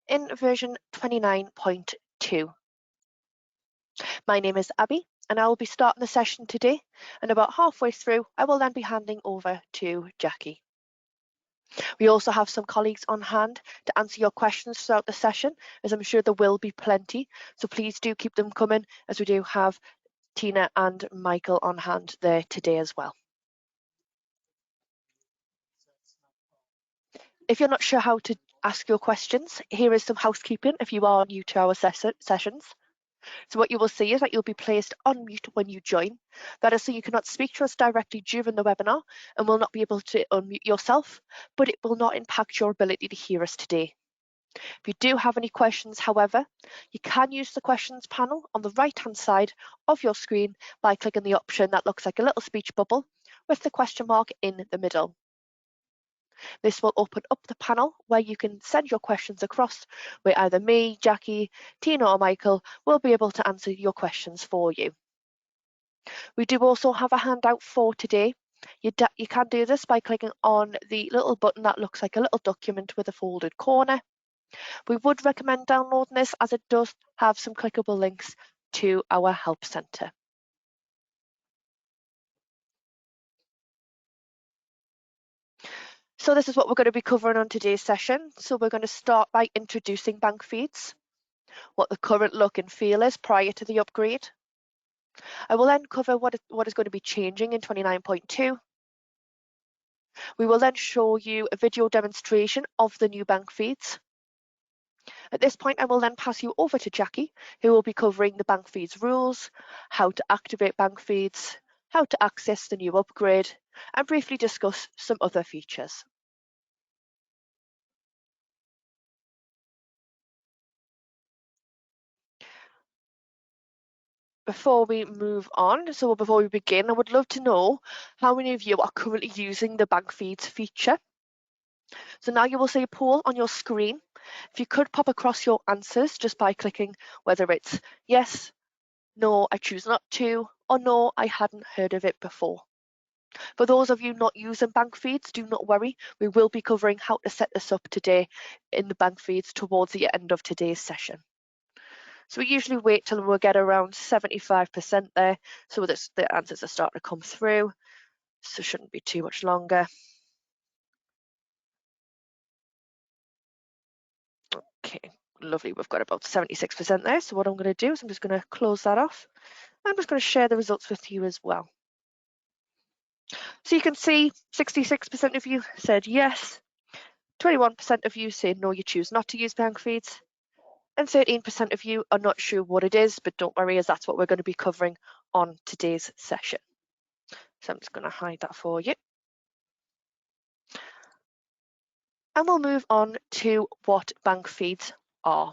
in version 29.2. My name is Abby and I will be starting the session today, and about halfway through I will then be handing over to Jackie. We also have some colleagues on hand to answer your questions throughout the session, as I'm sure there will be plenty, so please do keep them coming, as we do have Tina and Michael on hand there today as well. If you're not sure how to ask your questions, here is some housekeeping if you are new to our sessions. So what you will see is that you'll be placed on mute when you join. That is so you cannot speak to us directly during the webinar and will not be able to unmute yourself, but it will not impact your ability to hear us today. If you do have any questions, however, you can use the questions panel on the right-hand side of your screen by clicking the option that looks like a little speech bubble with the question mark in the middle. This will open up the panel where you can send your questions across, where either me, Jackie, Tina or Michael will be able to answer your questions for you. We do also have a handout for today. You can do this by clicking on the little button that looks like a little document with a folded corner. We would recommend downloading this as it does have some clickable links to our help centre. So this is what we're going to be covering on today's session. So we're going to start by introducing bank feeds, what the current look and feel is prior to the upgrade. I will then cover what is going to be changing in 29.2. We will then show you a video demonstration of the new bank feeds. At this point, I will then pass you over to Jackie, who will be covering the bank feeds rules, how to activate bank feeds, how to access the new upgrade, and briefly discuss some other features. Before we move on, so before we begin, I would love to know how many of you are currently using the bank feeds feature. So now you will see a poll on your screen. If you could pop across your answers just by clicking whether it's yes, no, I choose not to, or no, I hadn't heard of it before. For those of you not using bank feeds, do not worry. We will be covering how to set this up today in the bank feeds towards the end of today's session. So we usually wait till we get around 75% there, so that the answers are starting to come through. So it shouldn't be too much longer. Okay, lovely. We've got about 76% there. So what I'm going to do is I'm just going to close that off. I'm just going to share the results with you as well. So you can see 66% of you said yes, 21% of you say no, you choose not to use bank feeds, and 13% of you are not sure what it is, but don't worry, as that's what we're going to be covering on today's session. So I'm just going to hide that for you. And we'll move on to what bank feeds are.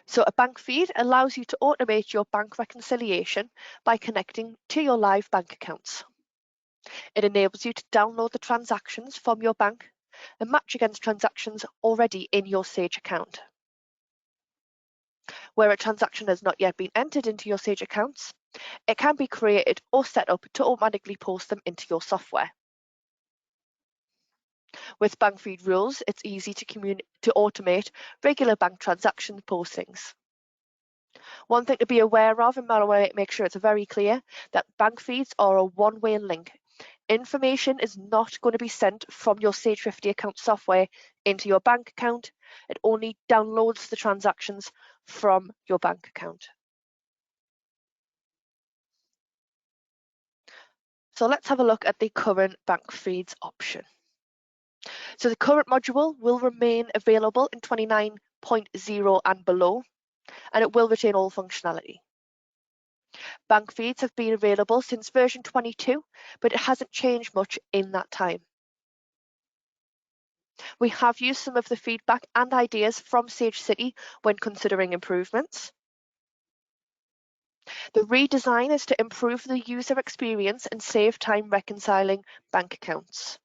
So a bank feed allows you to automate your bank reconciliation by connecting to your live bank accounts. It enables you to download the transactions from your bank and match against transactions already in your Sage account. Where a transaction has not yet been entered into your Sage accounts, it can be created or set up to automatically post them into your software. With bank feed rules, it's easy to automate regular bank transaction postings. One thing to be aware of, and make sure it's very clear, that bank feeds are a one-way link. Information is not going to be sent from your Sage 50 account software into your bank account. It only downloads the transactions from your bank account. So let's have a look at the current bank feeds option. So the current module will remain available in 29.0 and below, and it will retain all functionality. Bank feeds have been available since version 22, but it hasn't changed much in that time. We have used some of the feedback and ideas from Sage City when considering improvements. The redesign is to improve the user experience and save time reconciling bank accounts.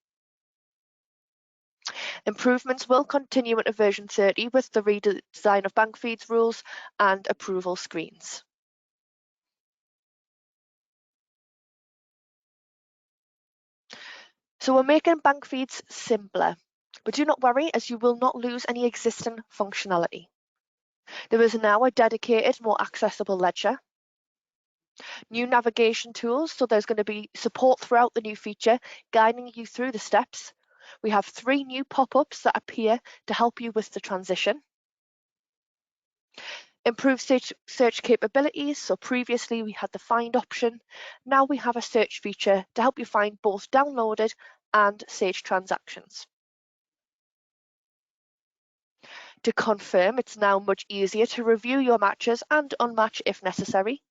Improvements will continue into version 30 with the redesign of bank feeds rules and approval screens. So we're making bank feeds simpler, but do not worry as you will not lose any existing functionality. There is now a dedicated, more accessible ledger, new navigation tools, so there's going to be support throughout the new feature, guiding you through the steps. We have 3 new pop-ups that appear to help you with the transition. Improved search capabilities, so previously we had the find option, now we have a search feature to help you find both downloaded and Sage transactions. To confirm, it's now much easier to review your matches and unmatch if necessary.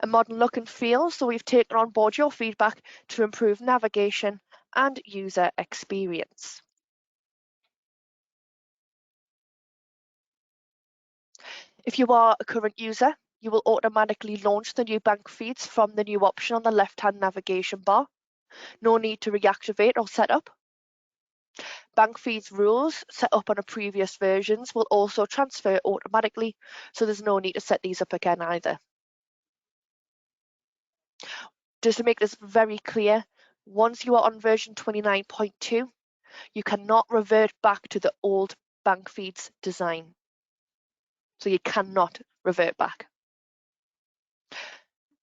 A modern look and feel, so we've taken on board your feedback to improve navigation and user experience. If you are a current user, you will automatically launch the new bank feeds from the new option on the left-hand navigation bar. No need to reactivate or set up. Bank feeds rules set up on a previous versions will also transfer automatically, so there's no need to set these up again either. Just to make this very clear, once you are on version 29.2, you cannot revert back to the old bank feeds design. So you cannot revert back.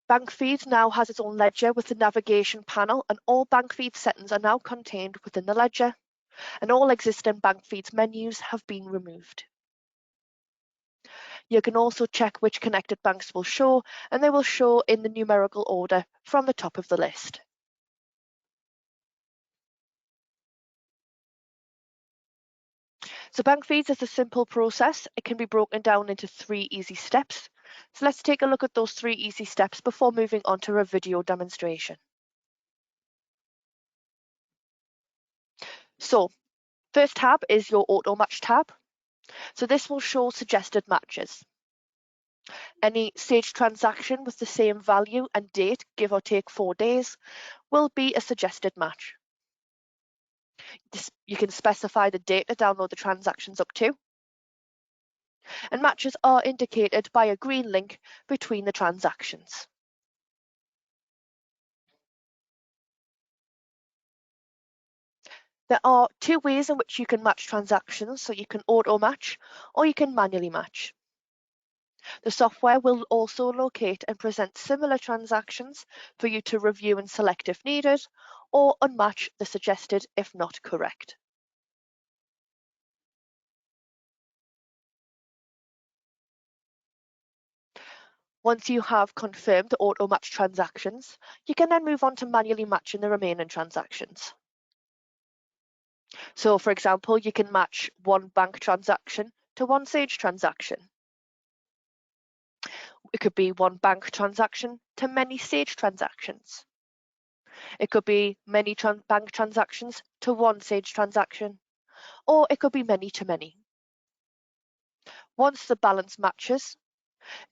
Bank feeds now has its own ledger with the navigation panel, and all bank feed settings are now contained within the ledger, and all existing bank feeds menus have been removed. You can also check which connected banks will show, and they will show in the numerical order from the top of the list. So bank feeds is a simple process. It can be broken down into 3 easy steps. So let's take a look at those 3 easy steps before moving on to a video demonstration. So first tab is your auto match tab. So this will show suggested matches. Any Sage transaction with the same value and date, give or take 4 days, will be a suggested match. You can specify the date to download the transactions up to, and matches are indicated by a green link between the transactions. There are 2 ways in which you can match transactions, so you can auto match or you can manually match. The software will also locate and present similar transactions for you to review and select if needed, or unmatch the suggested if not correct. Once you have confirmed the auto match transactions, you can then move on to manually matching the remaining transactions. So for example, you can match one bank transaction to one Sage transaction. It could be one bank transaction to many Sage transactions. It could be many bank transactions to one Sage transaction, or it could be many to many. Once the balance matches,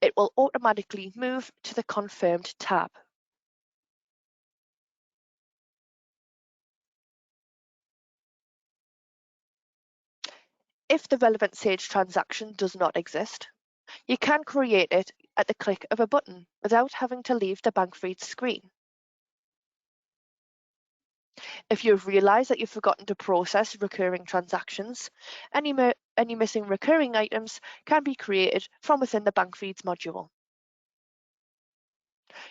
it will automatically move to the Confirmed tab. If the relevant Sage transaction does not exist, you can create it at the click of a button without having to leave the bank feed screen. If you've realized that you've forgotten to process recurring transactions, any missing recurring items can be created from within the bank feeds module.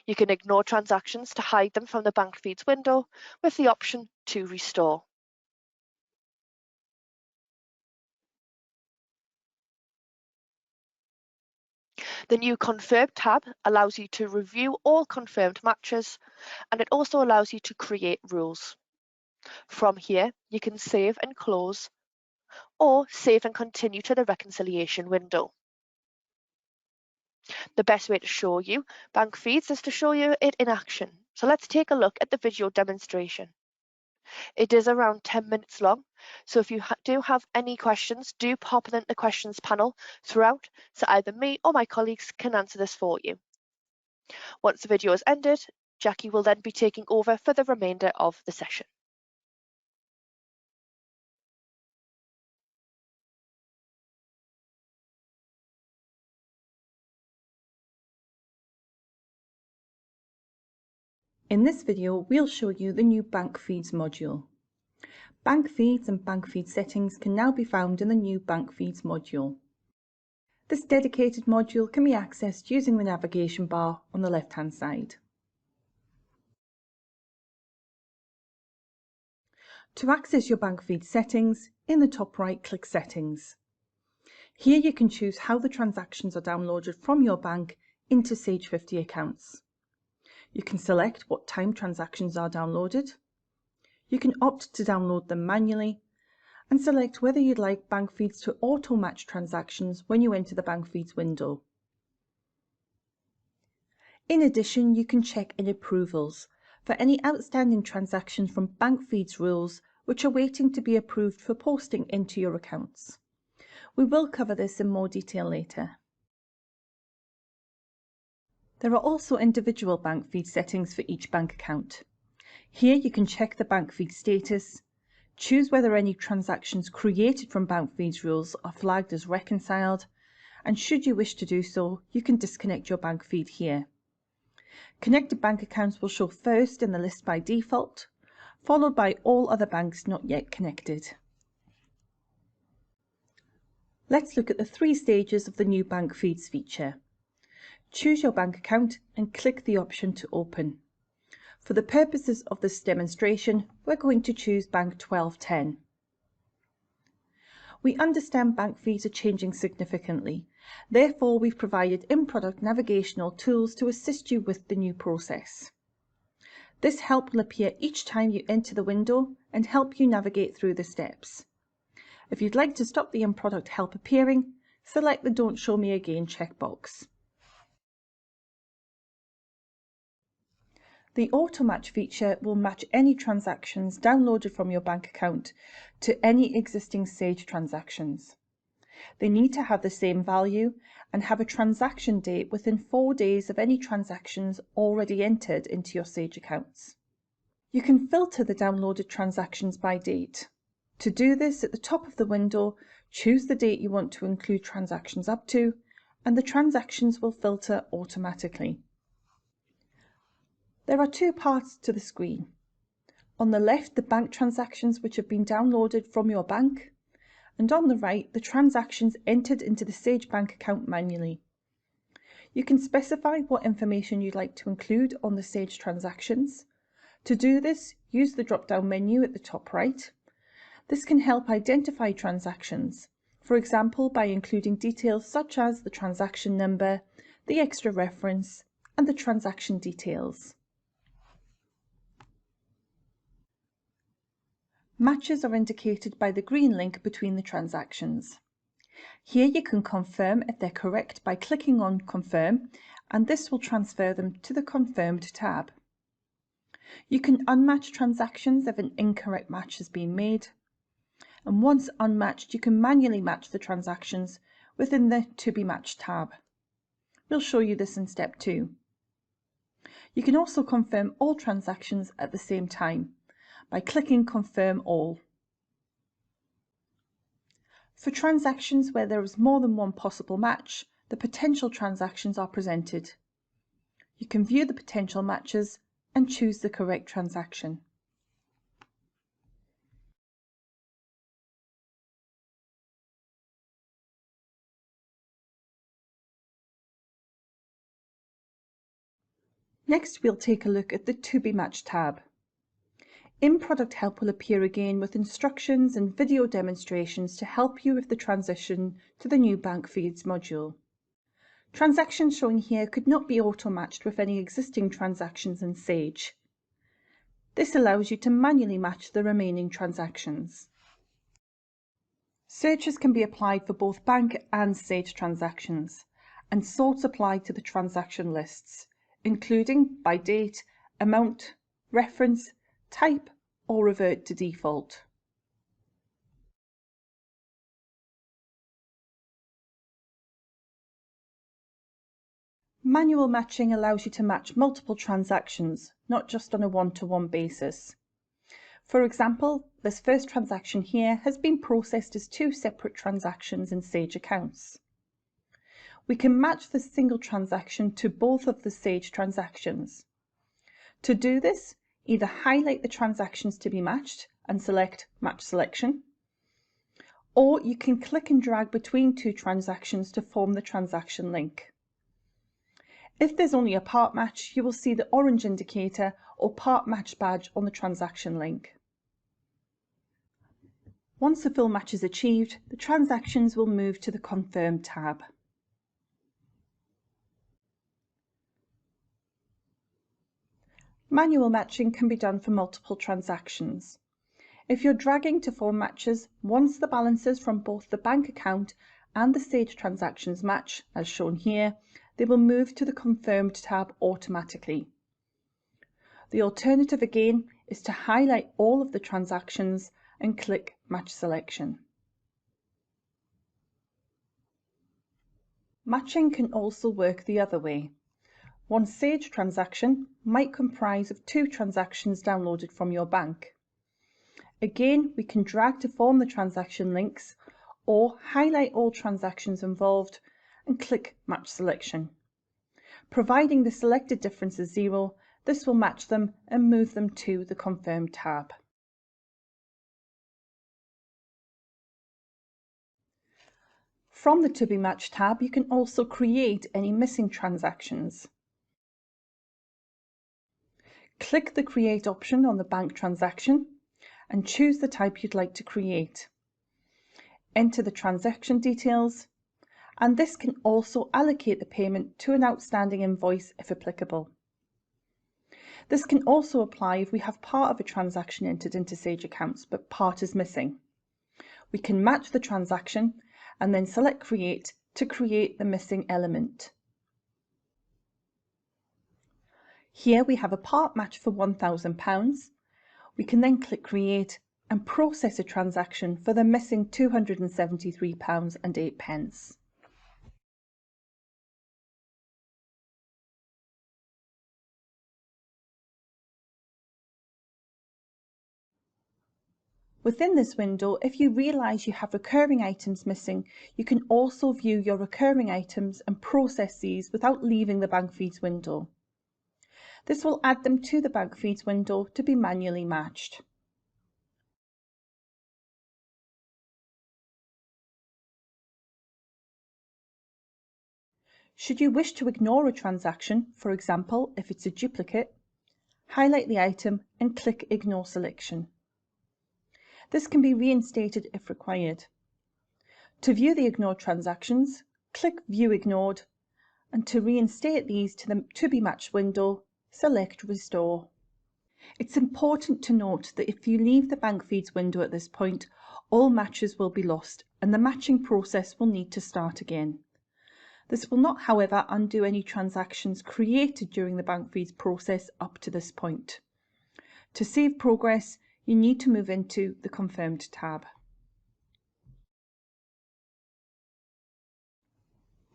You can ignore transactions to hide them from the bank feeds window with the option to restore. The new Confirmed tab allows you to review all confirmed matches, and it also allows you to create rules. From here, you can save and close, or save and continue to the reconciliation window. The best way to show you bank feeds is to show you it in action. So let's take a look at the video demonstration. It is around 10 minutes long, so if you do have any questions, do pop them in the questions panel throughout, so either me or my colleagues can answer this for you. Once the video is ended, Jackie will then be taking over for the remainder of the session. In this video, we'll show you the new Bank Feeds module. Bank Feeds and Bank Feed settings can now be found in the new Bank Feeds module. This dedicated module can be accessed using the navigation bar on the left-hand side. To access your Bank Feed settings, in the top right, click Settings. Here you can choose how the transactions are downloaded from your bank into Sage 50 accounts. You can select what time transactions are downloaded. You can opt to download them manually and select whether you'd like Bank Feeds to auto-match transactions when you enter the Bank Feeds window. In addition, you can check in approvals for any outstanding transactions from Bank Feeds rules which are waiting to be approved for posting into your accounts. We will cover this in more detail later. There are also individual Bank Feed settings for each bank account. Here you can check the Bank Feed status, choose whether any transactions created from Bank Feeds rules are flagged as reconciled, and should you wish to do so, you can disconnect your Bank Feed here. Connected bank accounts will show first in the list by default, followed by all other banks not yet connected. Let's look at the 3 stages of the new Bank Feeds feature. Choose your bank account and click the option to open. For the purposes of this demonstration, we're going to choose Bank 1210. We understand bank feeds are changing significantly. Therefore, we've provided in-product navigational tools to assist you with the new process. This help will appear each time you enter the window and help you navigate through the steps. If you'd like to stop the in-product help appearing, select the Don't Show Me Again checkbox. The Auto-Match feature will match any transactions downloaded from your bank account to any existing Sage transactions. They need to have the same value and have a transaction date within 4 days of any transactions already entered into your Sage accounts. You can filter the downloaded transactions by date. To do this, at the top of the window, choose the date you want to include transactions up to, and the transactions will filter automatically. There are 2 parts to the screen. On the left, the bank transactions which have been downloaded from your bank, and on the right, the transactions entered into the Sage bank account manually. You can specify what information you'd like to include on the Sage transactions. To do this, use the drop-down menu at the top right. This can help identify transactions, for example by including details such as the transaction number, the extra reference, and the transaction details. Matches are indicated by the green link between the transactions. Here you can confirm if they're correct by clicking on Confirm, and this will transfer them to the Confirmed tab. You can unmatch transactions if an incorrect match has been made. And once unmatched, you can manually match the transactions within the To Be Matched tab. We'll show you this in step 2. You can also confirm all transactions at the same time by clicking Confirm All. For transactions where there is more than one possible match, the potential transactions are presented. You can view the potential matches and choose the correct transaction. Next, we'll take a look at the To Be Matched tab. In-product help will appear again with instructions and video demonstrations to help you with the transition to the new Bank Feeds module. Transactions shown here could not be auto-matched with any existing transactions in Sage. This allows you to manually match the remaining transactions. Searches can be applied for both bank and Sage transactions, and sorts apply to the transaction lists, including by date, amount, reference, type, or revert to default. Manual matching allows you to match multiple transactions, not just on a one-to-one basis. For example, this first transaction here has been processed as 2 separate transactions in Sage accounts. We can match the single transaction to both of the Sage transactions. To do this, either highlight the transactions to be matched and select Match Selection, or you can click and drag between two transactions to form the transaction link. If there's only a part match, you will see the orange indicator or part match badge on the transaction link. Once the full match is achieved, the transactions will move to the Confirm tab. Manual matching can be done for multiple transactions. If you're dragging to form matches, once the balances from both the bank account and the Sage transactions match, as shown here, they will move to the Confirmed tab automatically. The alternative again is to highlight all of the transactions and click Match Selection. Matching can also work the other way. One Sage transaction might comprise of two transactions downloaded from your bank. Again, we can drag to form the transaction links or highlight all transactions involved and click Match Selection. Providing the selected difference is 0, this will match them and move them to the Confirm tab. From the To Be Matched tab, you can also create any missing transactions. Click the Create option on the bank transaction and choose the type you'd like to create. Enter the transaction details, and this can also allocate the payment to an outstanding invoice if applicable. This can also apply if we have part of a transaction entered into Sage accounts but part is missing. We can match the transaction and then select Create to create the missing element. Here we have a part match for £1,000. We can then click Create and process a transaction for the missing £273.08. Within this window, if you realise you have recurring items missing, you can also view your recurring items and process these without leaving the Bank Feeds window. This will add them to the Bank Feeds window to be manually matched. Should you wish to ignore a transaction, for example, if it's a duplicate, highlight the item and click Ignore Selection. This can be reinstated if required. To view the ignored transactions, click View Ignored, and to reinstate these to the To Be Matched window, select Restore. It's important to note that if you leave the Bank Feeds window at this point, all matches will be lost and the matching process will need to start again. This will not, however, undo any transactions created during the Bank Feeds process up to this point. To save progress, you need to move into the Confirmed tab.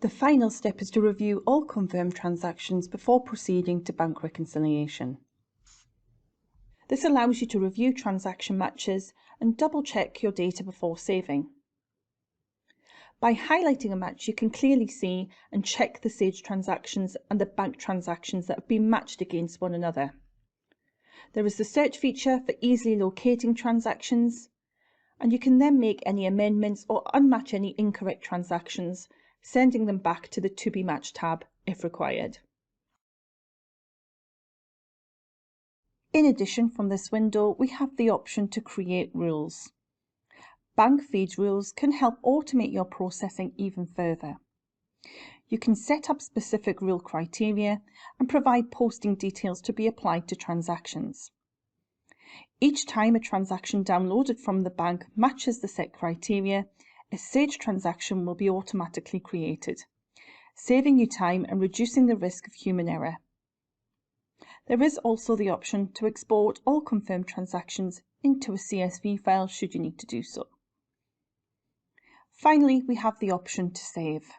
The final step is to review all confirmed transactions before proceeding to bank reconciliation. This allows you to review transaction matches and double-check your data before saving. By highlighting a match, you can clearly see and check the Sage transactions and the bank transactions that have been matched against one another. There is the search feature for easily locating transactions, and you can then make any amendments or unmatch any incorrect transactions, sending them back to the To Be Matched tab if required. In addition, from this window, we have the option to create rules. Bank Feeds rules can help automate your processing even further. You can set up specific rule criteria and provide posting details to be applied to transactions. Each time a transaction downloaded from the bank matches the set criteria, a Sage transaction will be automatically created, saving you time and reducing the risk of human error. There is also the option to export all confirmed transactions into a CSV file should you need to do so. Finally, we have the option to save.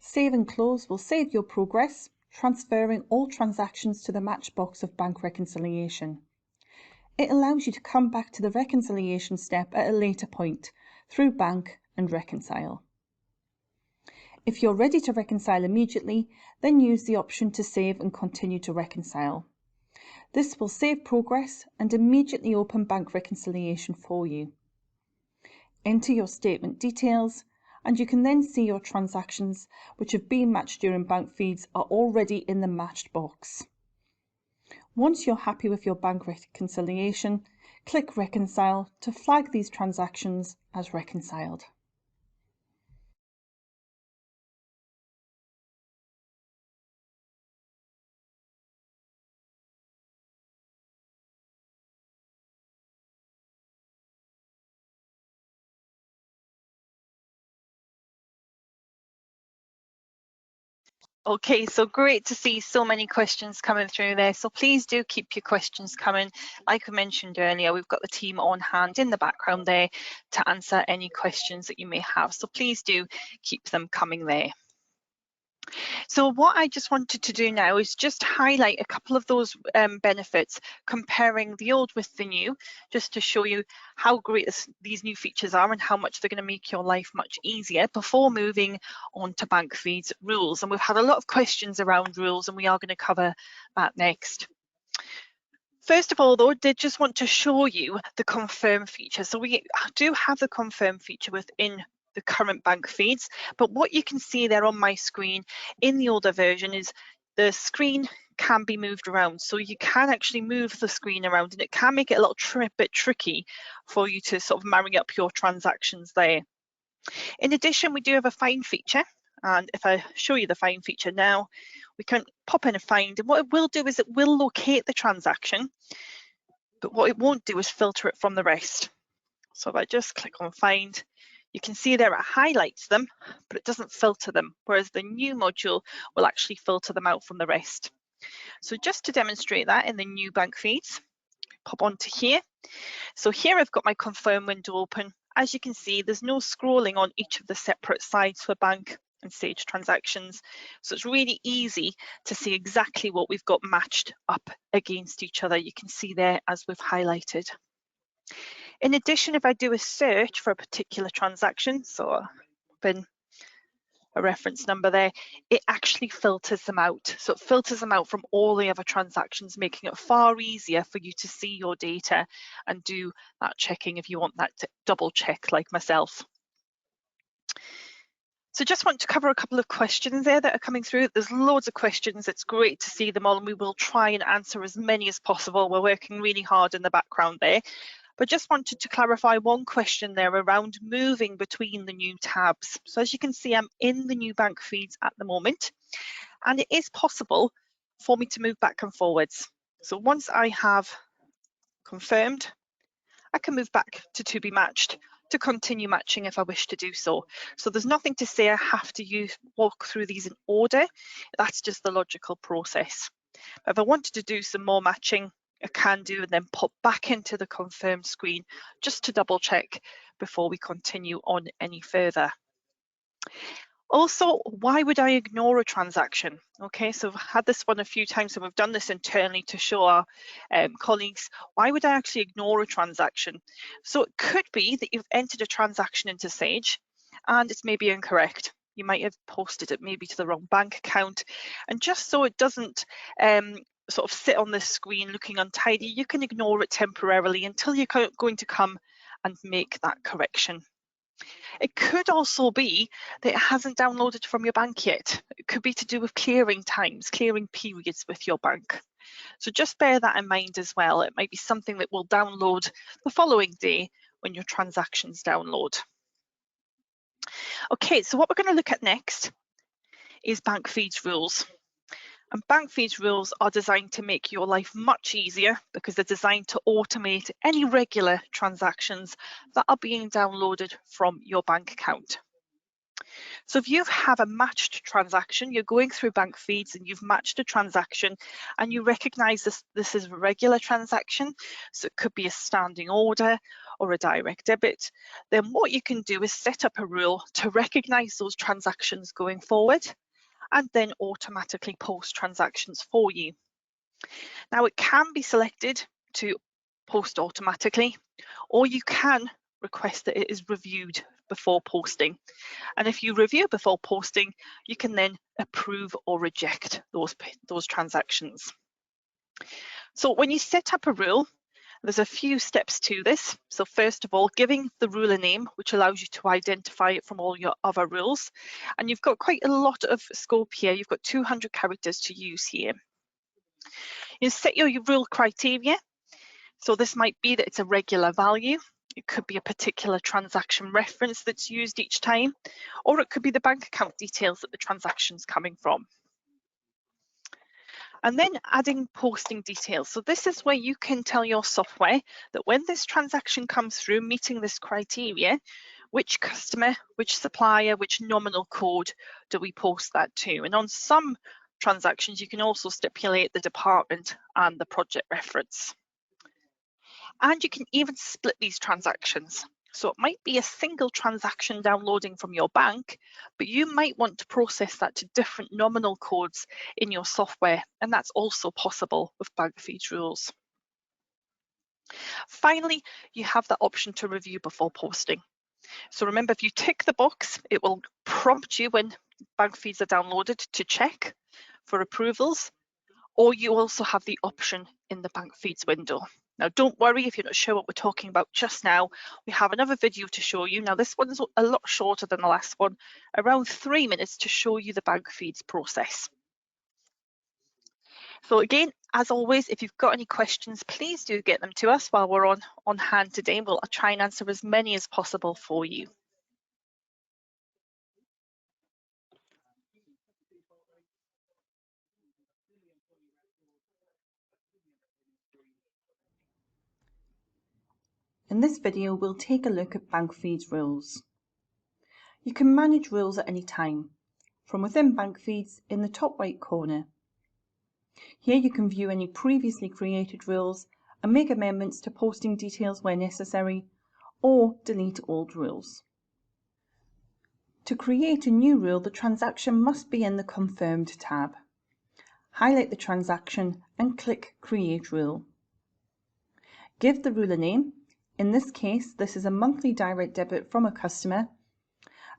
Save and Close will save your progress, transferring all transactions to the match box of bank reconciliation. It allows you to come back to the reconciliation step at a later point through Bank and Reconcile. If you're ready to reconcile immediately, then use the option to save and continue to reconcile. This will save progress and immediately open bank reconciliation for you. Enter your statement details and you can then see your transactions which have been matched during bank feeds are already in the matched box. Once you're happy with your bank reconciliation, click Reconcile to flag these transactions as reconciled. Okay, so great to see so many questions coming through there. So please do keep your questions coming. Like I mentioned earlier, we've got the team on hand in the background there to answer any questions that you may have. So please do keep them coming there. So what I just wanted to do now is just highlight a couple of those benefits, comparing the old with the new, just to show you how great these new features are and how much they're going to make your life much easier before moving on to bank feeds rules. And we've had a lot of questions around rules and we are going to cover that next. First of all, though, I did just want to show you the confirm feature. So we do have the confirm feature within the current bank feeds, but what you can see there on my screen in the older version is the screen can be moved around. So you can actually move the screen around and it can make it a little bit tricky for you to sort of marry up your transactions there. In addition, we do have a find feature. And if I show you the find feature now, we can pop in a find, and what it will do is it will locate the transaction, but what it won't do is filter it from the rest. So if I just click on find, you can see there it highlights them, but it doesn't filter them, whereas the new module will actually filter them out from the rest. So just to demonstrate that in the new bank feeds, pop onto here. So here I've got my confirm window open. As you can see, there's no scrolling on each of the separate sides for bank and Sage transactions. So it's really easy to see exactly what we've got matched up against each other. You can see there as we've highlighted. In addition, if I do a search for a particular transaction, so put in a reference number there, it actually filters them out. So it filters them out from all the other transactions, making it far easier for you to see your data and do that checking if you want that to double check like myself. So just want to cover a couple of questions there that are coming through. There's loads of questions. It's great to see them all and we will try and answer as many as possible. We're working really hard in the background there. But just wanted to clarify one question there around moving between the new tabs. So as you can see, I'm in the new bank feeds at the moment, and it is possible for me to move back and forwards. So once I have confirmed, I can move back to be matched to continue matching if I wish to do so. So there's nothing to say I have to walk through these in order. That's just the logical process. But if I wanted to do some more matching, I can do and then pop back into the confirm screen just to double check before we continue on any further. Also, why would I ignore a transaction? Okay, so I've had this one a few times and we've done this internally to show our colleagues, why would I actually ignore a transaction? So it could be that you've entered a transaction into Sage and it's maybe incorrect. You might have posted it maybe to the wrong bank account, and just so it doesn't sort of sit on the screen looking untidy, you can ignore it temporarily until you're going to come and make that correction. It could also be that it hasn't downloaded from your bank yet. It could be to do with clearing times, clearing periods with your bank. So just bear that in mind as well. It might be something that will download the following day when your transactions download. Okay, so what we're going to look at next is bank feeds rules. And bank feeds rules are designed to make your life much easier because they're designed to automate any regular transactions that are being downloaded from your bank account. So if you have a matched transaction, you're going through bank feeds and you've matched a transaction and you recognize this is a regular transaction, so it could be a standing order or a direct debit, then what you can do is set up a rule to recognize those transactions going forward and then automatically post transactions for you. Now it can be selected to post automatically, or you can request that it is reviewed before posting. And if you review before posting, you can then approve or reject those transactions. So when you set up a rule, there's a few steps to this. So first of all, giving the rule a name, which allows you to identify it from all your other rules. And you've got quite a lot of scope here. You've got 200 characters to use here. You set your rule criteria. So this might be that it's a regular value. It could be a particular transaction reference that's used each time, or it could be the bank account details that the transaction's coming from. And then adding posting details. So this is where you can tell your software that when this transaction comes through meeting this criteria, which customer, which supplier, which nominal code do we post that to? And on some transactions, you can also stipulate the department and the project reference. And you can even split these transactions. So it might be a single transaction downloading from your bank, but you might want to process that to different nominal codes in your software, and that's also possible with bank feeds rules. Finally, you have the option to review before posting. So remember, if you tick the box, it will prompt you when bank feeds are downloaded to check for approvals, or you also have the option in the bank feeds window. Now, don't worry if you're not sure what we're talking about just now. We have another video to show you. Now, this one's a lot shorter than the last one, around 3 minutes to show you the bank feeds process. So again, as always, if you've got any questions, please do get them to us while we're on hand today. We'll try and answer as many as possible for you. In this video, we'll take a look at bank feeds rules. You can manage rules at any time, from within bank feeds in the top right corner. Here you can view any previously created rules and make amendments to posting details where necessary, or delete old rules. To create a new rule, the transaction must be in the Confirmed tab. Highlight the transaction and click Create Rule. Give the rule a name. In this case, this is a monthly direct debit from a customer,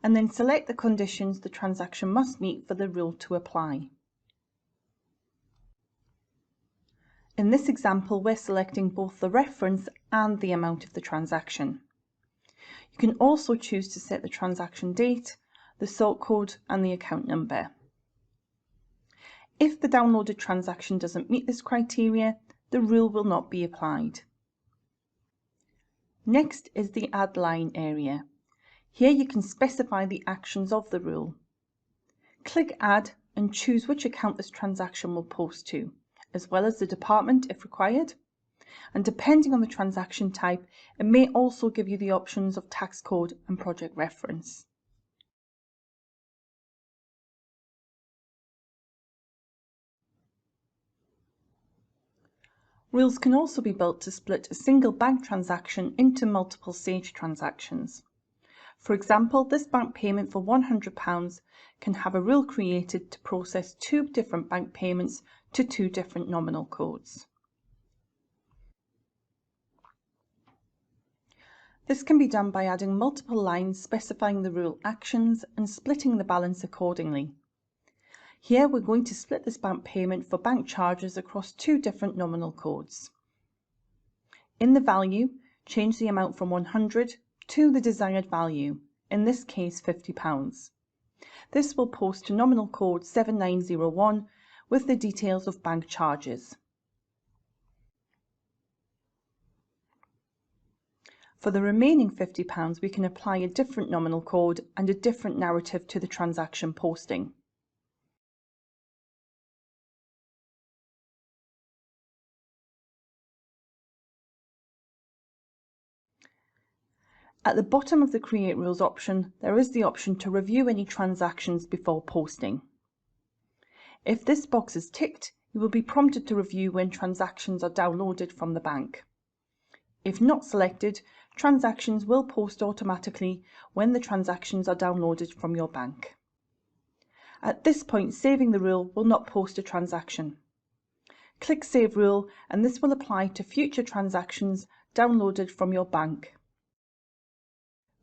and then select the conditions the transaction must meet for the rule to apply. In this example, we're selecting both the reference and the amount of the transaction. You can also choose to set the transaction date, the sort code, and the account number. If the downloaded transaction doesn't meet this criteria, the rule will not be applied. Next is the Add Line area. Here you can specify the actions of the rule. Click Add and choose which account this transaction will post to, as well as the department if required. And depending on the transaction type, it may also give you the options of tax code and project reference. Rules can also be built to split a single bank transaction into multiple Sage transactions. For example, this bank payment for £100 can have a rule created to process 2 different bank payments to 2 different nominal codes. This can be done by adding multiple lines specifying the rule actions and splitting the balance accordingly. Here we're going to split this bank payment for bank charges across 2 different nominal codes. In the value, change the amount from 100 to the desired value, in this case £50. This will post to nominal code 7901 with the details of bank charges. For the remaining £50, we can apply a different nominal code and a different narrative to the transaction posting. At the bottom of the Create Rules option, there is the option to review any transactions before posting. If this box is ticked, you will be prompted to review when transactions are downloaded from the bank. If not selected, transactions will post automatically when the transactions are downloaded from your bank. At this point, saving the rule will not post a transaction. Click Save Rule and this will apply to future transactions downloaded from your bank.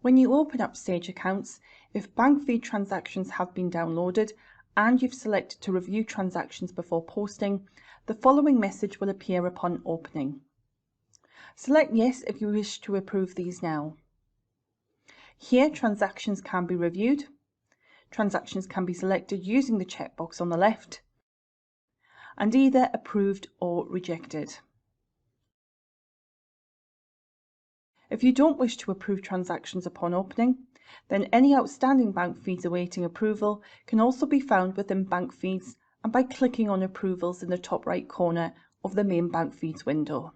When you open up Sage accounts, if bank feed transactions have been downloaded and you've selected to review transactions before posting, The following message will appear upon opening. Select Yes if you wish to approve these now. Here, transactions can be reviewed. Transactions can be selected using the checkbox on the left and either approved or rejected. If you don't wish to approve transactions upon opening, then any outstanding bank fees awaiting approval can also be found within Bank Feeds and by clicking on Approvals in the top right corner of the main Bank Feeds window.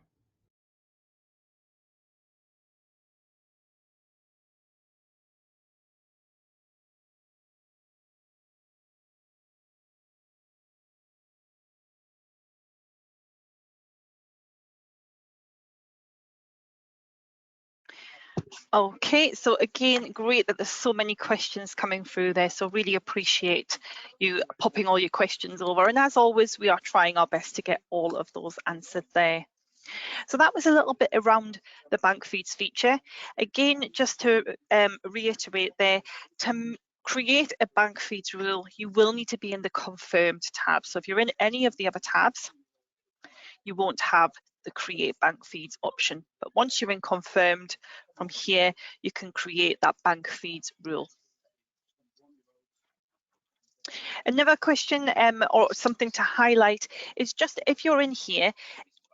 Okay, so again, great that there's so many questions coming through there, so really appreciate you popping all your questions over, and as always we are trying our best to get all of those answered there. So that was a little bit around the Bank Feeds feature. Again, just to reiterate there, to create a Bank Feeds rule, you will need to be in the Confirmed tab. So if you're in any of the other tabs, you won't have the Create Bank Feeds option. But once you're in Confirmed, from here, you can create that Bank Feeds rule. Another question or something to highlight is just if you're in here,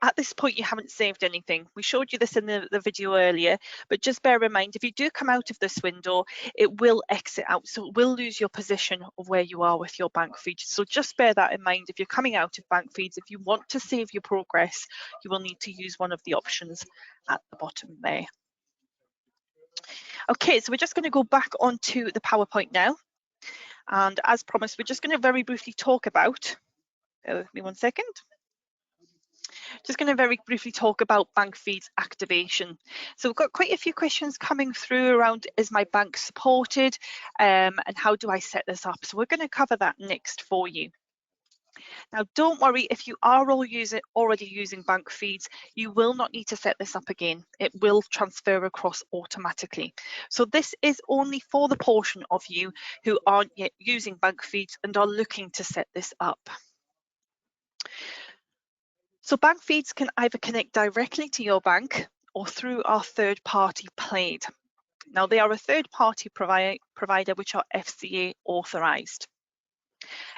at this point you haven't saved anything. We showed you this in the video earlier, but just bear in mind, if you do come out of this window, it will exit out, so it will lose your position of where you are with your bank feeds. So just bear that in mind. If you're coming out of bank feeds, if you want to save your progress, you will need to use one of the options at the bottom there. Okay, so we're just going to go back onto the PowerPoint now. And as promised, we're just going to very briefly talk about, bear with me one second. Just going to very briefly talk about bank feeds activation. So we've got quite a few questions coming through around, is my bank supported and how do I set this up? So we're going to cover that next for you. Now, don't worry, if you are already using bank feeds, you will not need to set this up again. It will transfer across automatically. So this is only for the portion of you who aren't yet using bank feeds and are looking to set this up. So bank feeds can either connect directly to your bank or through our third-party Plaid. Now, they are a third-party provider which are FCA authorised.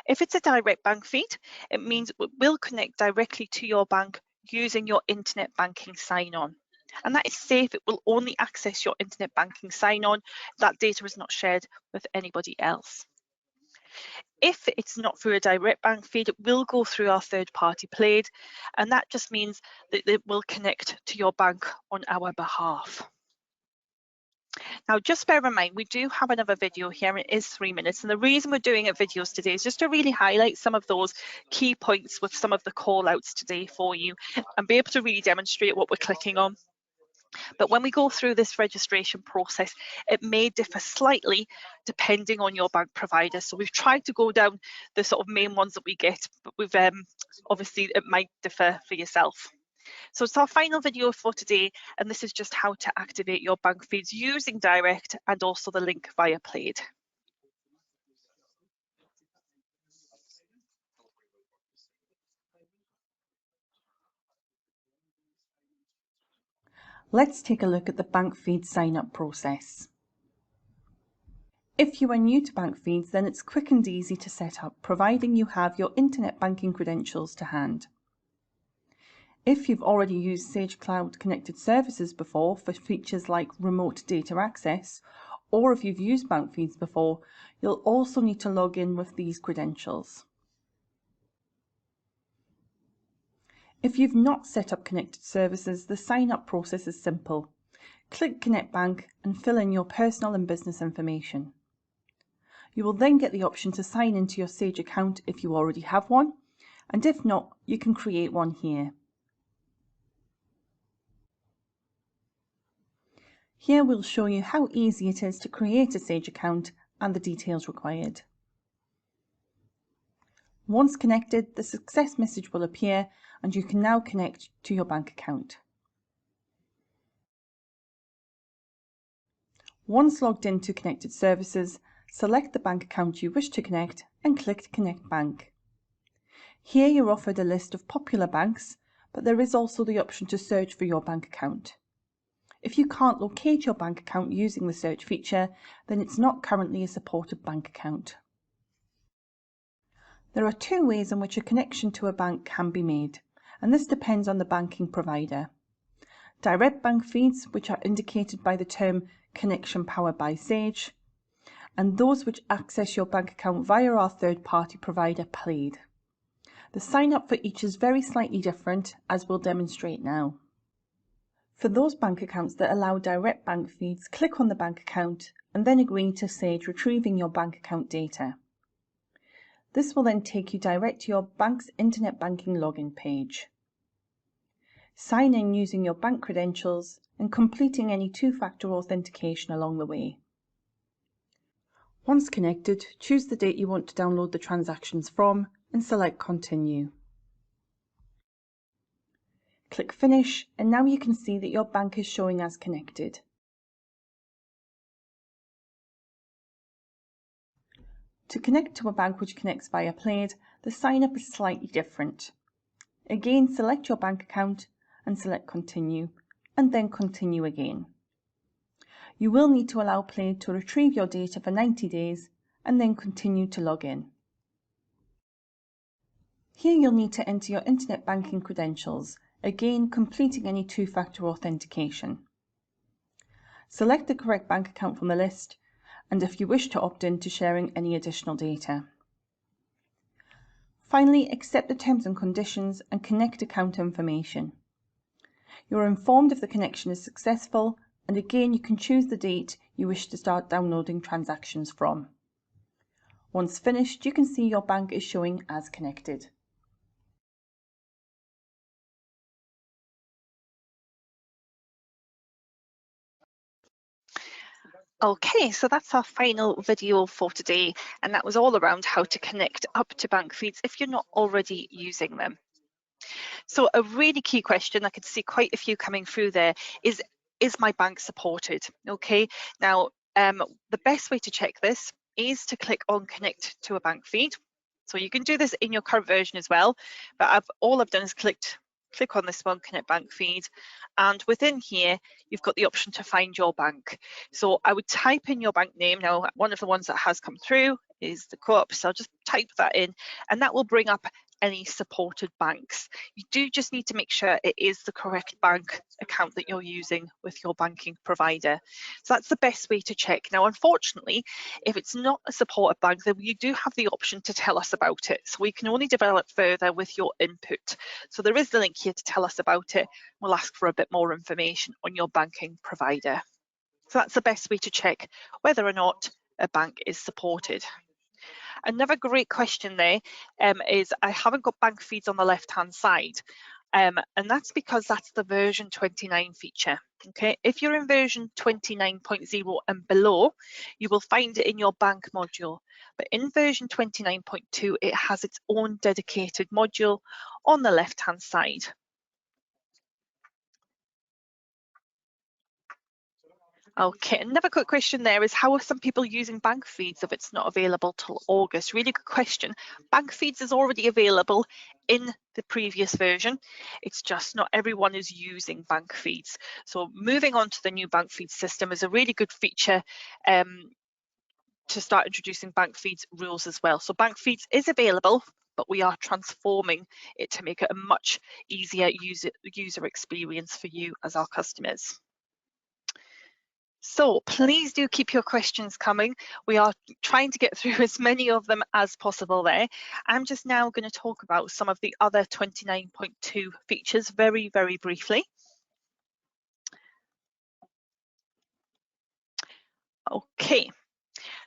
If it's a direct bank feed, it means it will connect directly to your bank using your internet banking sign-on. And that is safe. It will only access your internet banking sign-on. That data is not shared with anybody else. If it's not through a direct bank feed, it will go through our third-party Plaid, and that just means that it will connect to your bank on our behalf. Now, just bear in mind, we do have another video here, it is 3 minutes, and the reason we're doing videos today is just to really highlight some of those key points with some of the call outs today for you and be able to really demonstrate what we're clicking on. But when we go through this registration process, it may differ slightly depending on your bank provider. So we've tried to go down the sort of main ones that we get, but we've obviously it might differ for yourself. So it's our final video for today, and this is just how to activate your bank feeds using Direct and also the link via Plaid. Let's take a look at the bank feed sign-up process. If you are new to bank feeds, then it's quick and easy to set up, providing you have your internet banking credentials to hand. If you've already used Sage Cloud Connected Services before for features like remote data access, or if you've used bank feeds before, you'll also need to log in with these credentials. If you've not set up connected services, the sign-up process is simple. Click Connect Bank and fill in your personal and business information. You will then get the option to sign into your Sage account if you already have one, and if not, you can create one here. Here we'll show you how easy it is to create a Sage account and the details required. Once connected, the success message will appear and you can now connect to your bank account. Once logged into Connected Services, select the bank account you wish to connect and click Connect Bank. Here you're offered a list of popular banks, but there is also the option to search for your bank account. If you can't locate your bank account using the search feature, then it's not currently a supported bank account. There are two ways in which a connection to a bank can be made, and this depends on the banking provider. Direct bank feeds, which are indicated by the term connection powered by Sage, and those which access your bank account via our third-party provider, Plaid. The sign-up for each is very slightly different, as we'll demonstrate now. For those bank accounts that allow direct bank feeds, click on the bank account and then agree to Sage retrieving your bank account data. This will then take you direct to your bank's internet banking login page. Sign in using your bank credentials and completing any two-factor authentication along the way. Once connected, choose the date you want to download the transactions from and select Continue. Click Finish, and now you can see that your bank is showing as connected. To connect to a bank which connects via Plaid, the sign-up is slightly different. Again, select your bank account and select Continue, and then Continue again. You will need to allow Plaid to retrieve your data for 90 days and then continue to log in. Here you'll need to enter your internet banking credentials, again completing any two-factor authentication. Select the correct bank account from the list, and if you wish to opt in to sharing any additional data. Finally, accept the terms and conditions and connect account information. You're informed if the connection is successful, and again you can choose the date you wish to start downloading transactions from. Once finished, you can see your bank is showing as connected. Okay, so that's our final video for today, and that was all around how to connect up to bank feeds if you're not already using them. So a really key question, I could see quite a few coming through there, is my bank supported? Okay, now the best way to check this is to click on connect to a bank feed. So you can do this in your current version as well, but all I've done is click on this one, connect bank feed, and within here you've got the option to find your bank. So I would type in your bank name. Now one of the ones that has come through is the Co-op, so I'll just type that in and that will bring up any supported banks. You do just need to make sure it is the correct bank account that you're using with your banking provider. So that's the best way to check. Now, unfortunately, if it's not a supported bank, then you do have the option to tell us about it. So we can only develop further with your input. So there is the link here to tell us about it. We'll ask for a bit more information on your banking provider. So that's the best way to check whether or not a bank is supported. Another great question there is I haven't got bank feeds on the left hand side, and that's because that's the version 29 feature. Okay, if you're in version 29.0 and below, you will find it in your bank module, but in version 29.2 it has its own dedicated module on the left hand side. Okay, another quick question there is how are some people using bank feeds if it's not available till August? Really good question. Bank feeds is already available in the previous version. It's just not everyone is using bank feeds. So moving on to the new bank feed system is a really good feature to start introducing bank feeds rules as well. So bank feeds is available, but we are transforming it to make it a much easier user experience for you as our customers. So please do keep your questions coming. We are trying to get through as many of them as possible there. I'm just now going to talk about some of the other 29.2 features very, very briefly. Okay.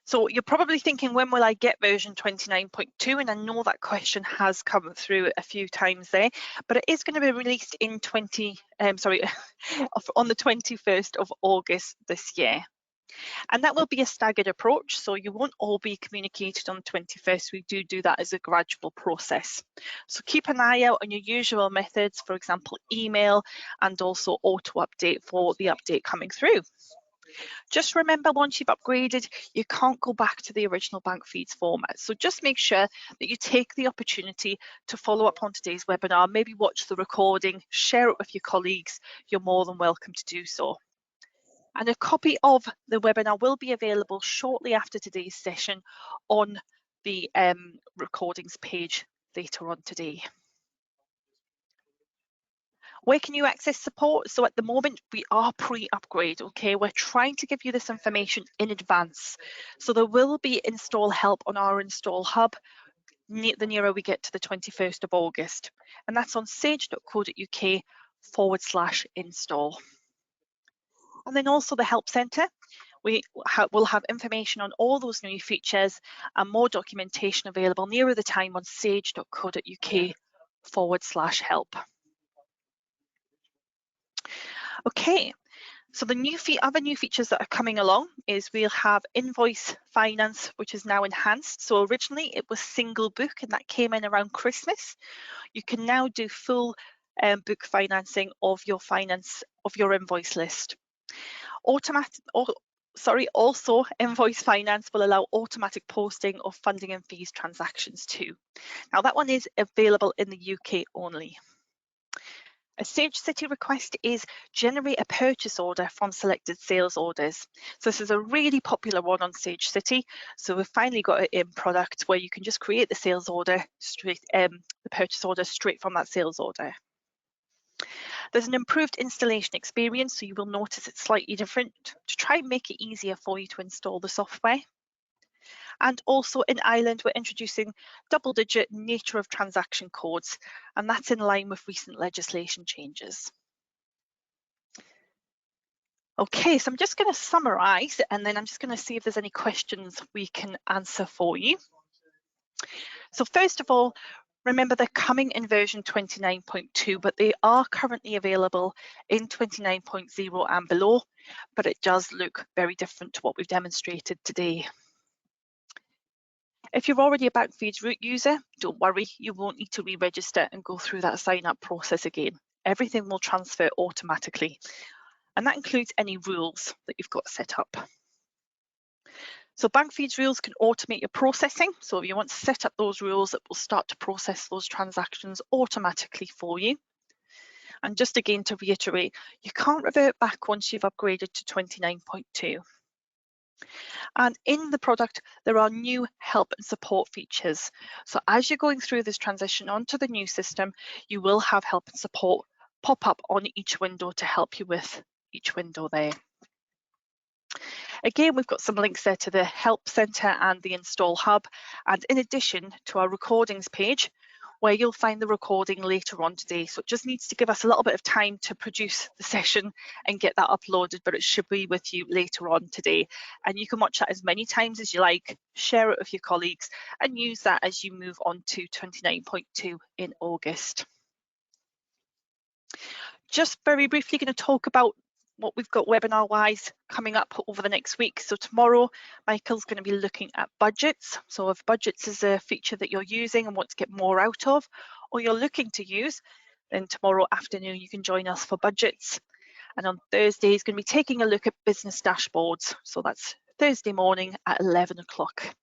So you're probably thinking, when will I get version 29.2? And I know that question has come through a few times there, but it is going to be released in on the 21st of August this year. And that will be a staggered approach, so you won't all be communicated on the 21st. We do that as a gradual process. So keep an eye out on your usual methods, for example, email, and also auto update for the update coming through. Just remember, once you've upgraded, you can't go back to the original bank feeds format. So just make sure that you take the opportunity to follow up on today's webinar, maybe watch the recording, share it with your colleagues. You're more than welcome to do so. And a copy of the webinar will be available shortly after today's session on the recordings page later on today. Where can you access support? So at the moment, we are pre-upgrade, okay? We're trying to give you this information in advance. So there will be install help on our install hub the nearer we get to the 21st of August. And that's on sage.co.uk/install. And then also the Help Centre. We will have information on all those new features and more documentation available nearer the time on sage.co.uk/help. Okay, so the other new features that are coming along is we'll have invoice finance, which is now enhanced. So originally it was single book and that came in around Christmas. You can now do full book financing of your invoice list. Also, invoice finance will allow automatic posting of funding and fees transactions too. Now that one is available in the UK only. A Sage City request is generate a purchase order from selected sales orders. So this is a really popular one on Sage City. So we've finally got it in product where you can just create the sales order straight, the purchase order straight from that sales order. There's an improved installation experience, so you will notice it's slightly different to try and make it easier for you to install the software. And also in Ireland, we're introducing double-digit nature of transaction codes, and that's in line with recent legislation changes. Okay, so I'm just going to summarise and then I'm just going to see if there's any questions we can answer for you. So first of all, remember they're coming in version 29.2, but they are currently available in 29.0 and below, but it does look very different to what we've demonstrated today. If you're already a Bankfeeds root user, don't worry, you won't need to re-register and go through that sign-up process again. Everything will transfer automatically, and that includes any rules that you've got set up. So Bankfeeds rules can automate your processing. So if you want to set up those rules, it will start to process those transactions automatically for you. And just again to reiterate, you can't revert back once you've upgraded to 29.2. And in the product, there are new help and support features. So as you're going through this transition onto the new system, you will have help and support pop up on each window to help you with each window there. Again, we've got some links there to the Help Centre and the Install Hub, and in addition to our recordings page, where you'll find the recording later on today. So it just needs to give us a little bit of time to produce the session and get that uploaded, but it should be with you later on today. And you can watch that as many times as you like, share it with your colleagues, and use that as you move on to 29.2 in August. Just very briefly going to talk about what we've got webinar-wise coming up over the next week. So tomorrow, Michael's going to be looking at budgets. So if budgets is a feature that you're using and want to get more out of, or you're looking to use, then tomorrow afternoon you can join us for budgets. And on Thursday, he's going to be taking a look at business dashboards. So that's Thursday morning at 11 o'clock.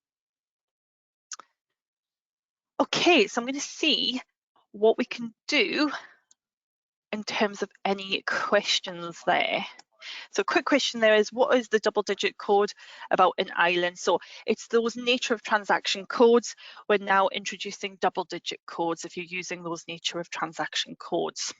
Okay, so I'm going to see what we can do in terms of any questions there. So a quick question there is, what is the double-digit code about in Ireland? So it's those nature of transaction codes. We're now introducing double-digit codes if you're using those nature of transaction codes.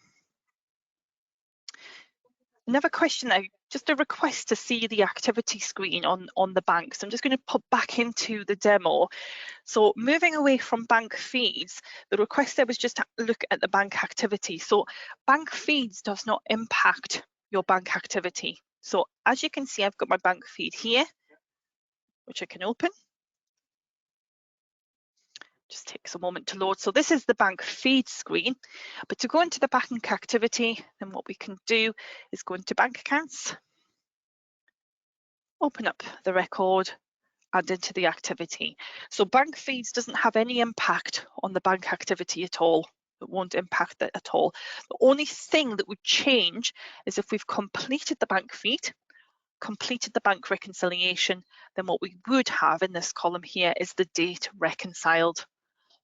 Another question now, just a request to see the activity screen on the bank. So I'm just going to pop back into the demo. So moving away from bank feeds, the request there was just to look at the bank activity. So bank feeds does not impact your bank activity. So as you can see, I've got my bank feed here, which I can open. Just takes a moment to load. So this is the bank feed screen, but to go into the bank activity, then what we can do is go into bank accounts, open up the record and into the activity. So bank feeds doesn't have any impact on the bank activity at all. It won't impact it at all. The only thing that would change is if we've completed the bank feed completed the bank reconciliation, then what we would have in this column here is the date reconciled.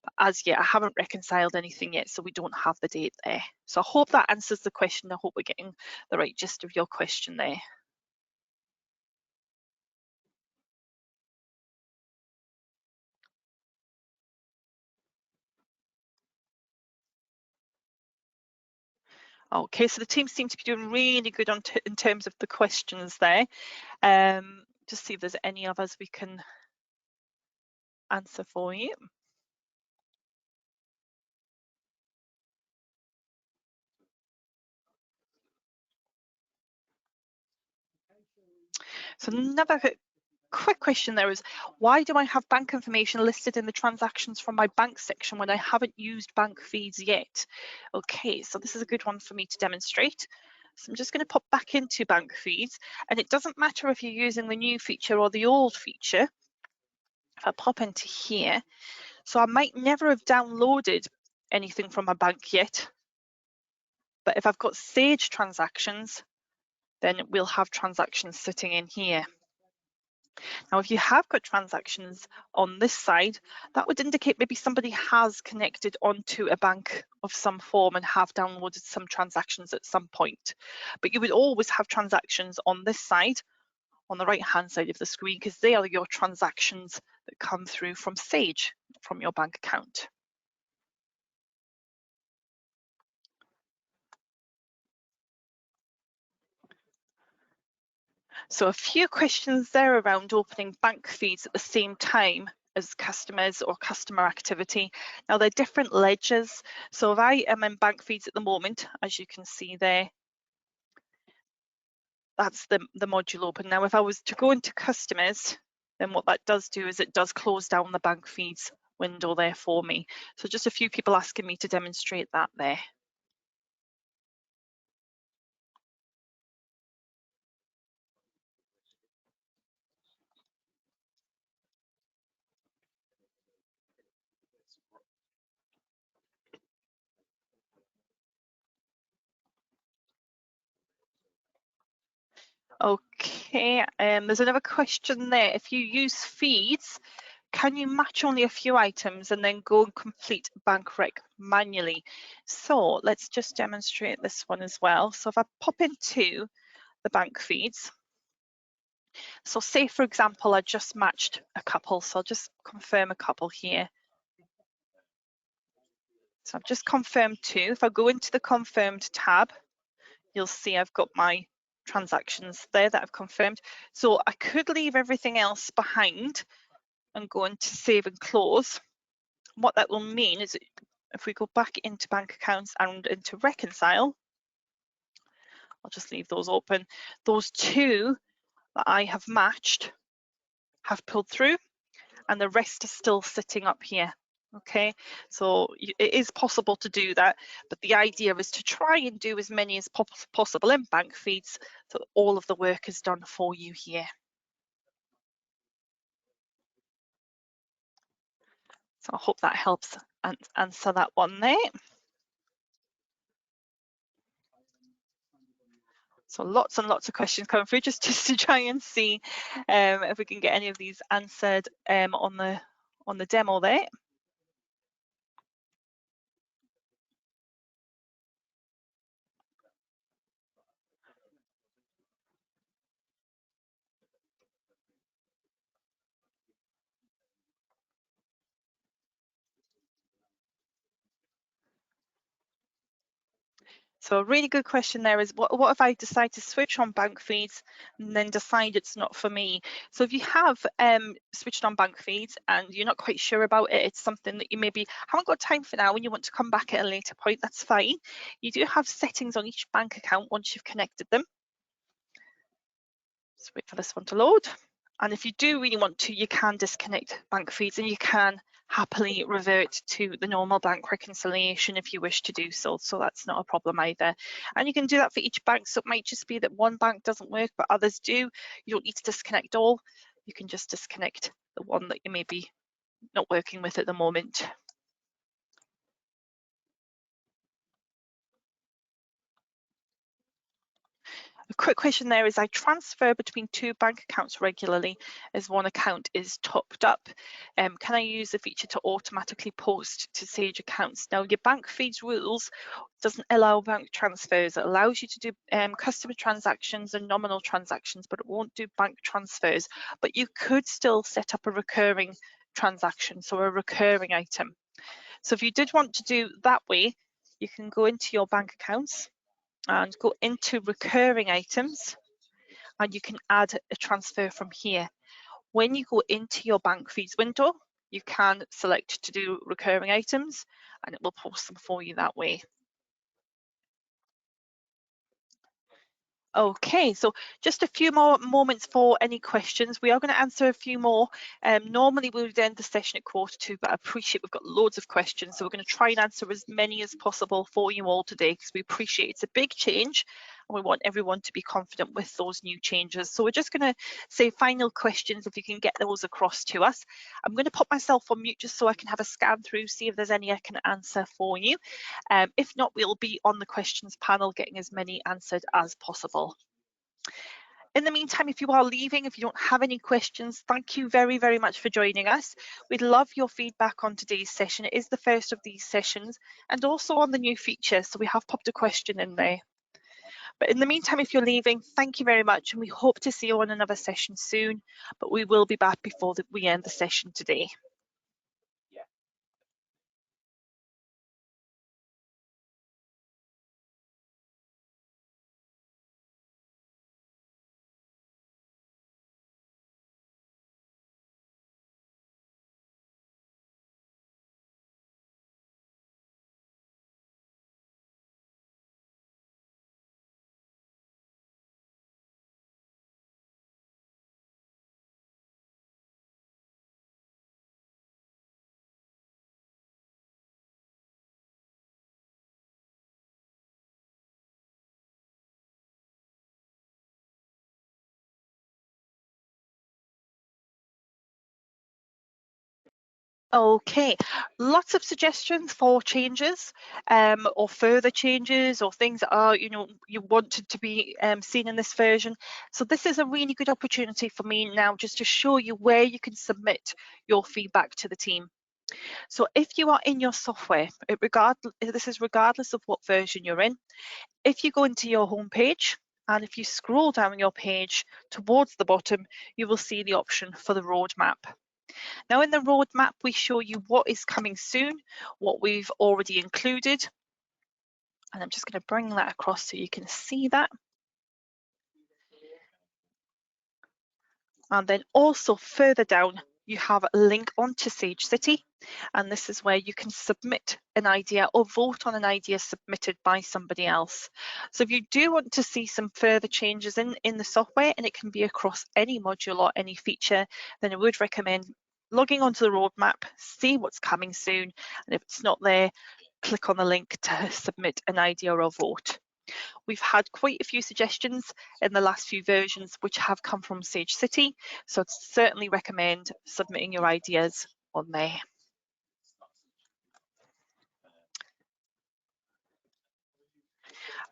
But as yet, I haven't reconciled anything yet, so we don't have the date there. So I hope that answers the question. I hope we're getting the right gist of your question there. Okay, so the team seem to be doing really good in terms of the questions there. Just see if there's any others we can answer for you. So another quick question there is, why do I have bank information listed in the transactions from my bank section when I haven't used bank feeds yet? Okay, so this is a good one for me to demonstrate. So I'm just going to pop back into bank feeds, and it doesn't matter if you're using the new feature or the old feature. If I pop into here, so I might never have downloaded anything from my bank yet, but if I've got Sage transactions, then we'll have transactions sitting in here. Now, if you have got transactions on this side, that would indicate maybe somebody has connected onto a bank of some form and have downloaded some transactions at some point. But you would always have transactions on this side, on the right-hand side of the screen, because they are your transactions that come through from Sage, from your bank account. So a few questions there around opening bank feeds at the same time as customers or customer activity. Now they're different ledgers. So if I am in bank feeds at the moment, as you can see there, that's the module open. Now if I was to go into customers, then what that does do is it does close down the bank feeds window there for me. So just a few people asking me to demonstrate that there. Okay, there's another question there. If you use feeds, can you match only a few items and then go and complete bank rec manually? So let's just demonstrate this one as well. So if I pop into the bank feeds, so say for example, I just matched a couple, so I'll just confirm a couple here. So I've just confirmed two. If I go into the confirmed tab, you'll see I've got my transactions there that I've confirmed. So I could leave everything else behind and go into save and close. What that will mean is if we go back into bank accounts and into reconcile, I'll just leave those open. Those two that I have matched have pulled through and the rest are still sitting up here. Okay, so it is possible to do that, but the idea is to try and do as many as possible in bank feeds so that all of the work is done for you here. So I hope that helps answer that one there. So lots and lots of questions coming through just to try and see if we can get any of these answered on the demo there. So a really good question there is, what if I decide to switch on bank feeds and then decide it's not for me? So if you have switched on bank feeds and you're not quite sure about it, it's something that you maybe haven't got time for now and you want to come back at a later point, that's fine. You do have settings on each bank account once you've connected them. Just wait for this one to load. And if you do really want to, you can disconnect bank feeds and you can happily revert to the normal bank reconciliation if you wish to do so. So that's not a problem either. And you can do that for each bank. So it might just be that one bank doesn't work, but others do. You don't need to disconnect all. You can just disconnect the one that you may be not working with at the moment. A quick question there is, I transfer between 2 bank accounts regularly as one account is topped up. Can I use the feature to automatically post to Sage accounts? Now, your bank feeds rules doesn't allow bank transfers. It allows you to do customer transactions and nominal transactions, but it won't do bank transfers. But you could still set up a recurring transaction, so a recurring item. So if you did want to do that way, you can go into your bank accounts and go into recurring items, and you can add a transfer from here. When you go into your bank feeds window, you can select to do recurring items and it will post them for you that way. Okay, so just a few more moments for any questions. We are going to answer a few more. Normally we would end the session at 1:45, but I appreciate we've got loads of questions, so we're going to try and answer as many as possible for you all today, because we appreciate it's a big change and we want everyone to be confident with those new changes. So we're just going to say final questions, if you can get those across to us. I'm going to pop myself on mute just so I can have a scan through, see if there's any I can answer for you. If not, we'll be on the questions panel getting as many answered as possible. In the meantime, if you are leaving, if you don't have any questions, thank you very, very much for joining us. We'd love your feedback on today's session. It is the first of these sessions, and also on the new feature, so we have popped a question in there. But in the meantime, if you're leaving, thank you very much, and we hope to see you on another session soon, but we will be back before we end the session today. Okay, lots of suggestions for changes or further changes or things that are, you wanted to be seen in this version. So this is a really good opportunity for me now just to show you where you can submit your feedback to the team. So if you are in your software, this is regardless of what version you're in, if you go into your home page and if you scroll down your page towards the bottom, you will see the option for the roadmap. Now in the roadmap, we show you what is coming soon, what we've already included. And I'm just going to bring that across so you can see that. And then also further down, you have a link onto Sage City. And this is where you can submit an idea or vote on an idea submitted by somebody else. So if you do want to see some further changes in the software, and it can be across any module or any feature, then I would recommend logging onto the roadmap, see what's coming soon, and if it's not there, click on the link to submit an idea or vote. We've had quite a few suggestions in the last few versions which have come from Sage City, so I'd certainly recommend submitting your ideas on there.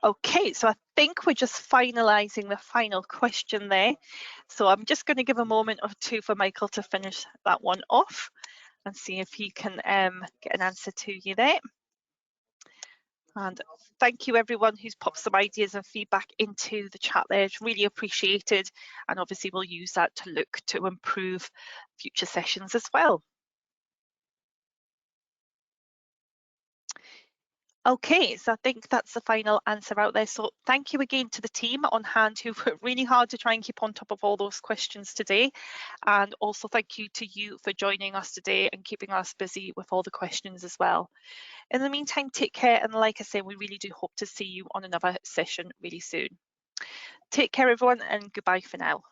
Okay, so I think we're just finalising the final question there. So I'm just going to give a moment or two for Michael to finish that one off and see if he can get an answer to you there. And thank you everyone who's popped some ideas and feedback into the chat there. It's really appreciated, and obviously we'll use that to look to improve future sessions as well. Okay, so I think that's the final answer out there. So thank you again to the team on hand who worked really hard to try and keep on top of all those questions today. And also thank you to you for joining us today and keeping us busy with all the questions as well. In the meantime, take care. And like I say, we really do hope to see you on another session really soon. Take care, everyone, and goodbye for now.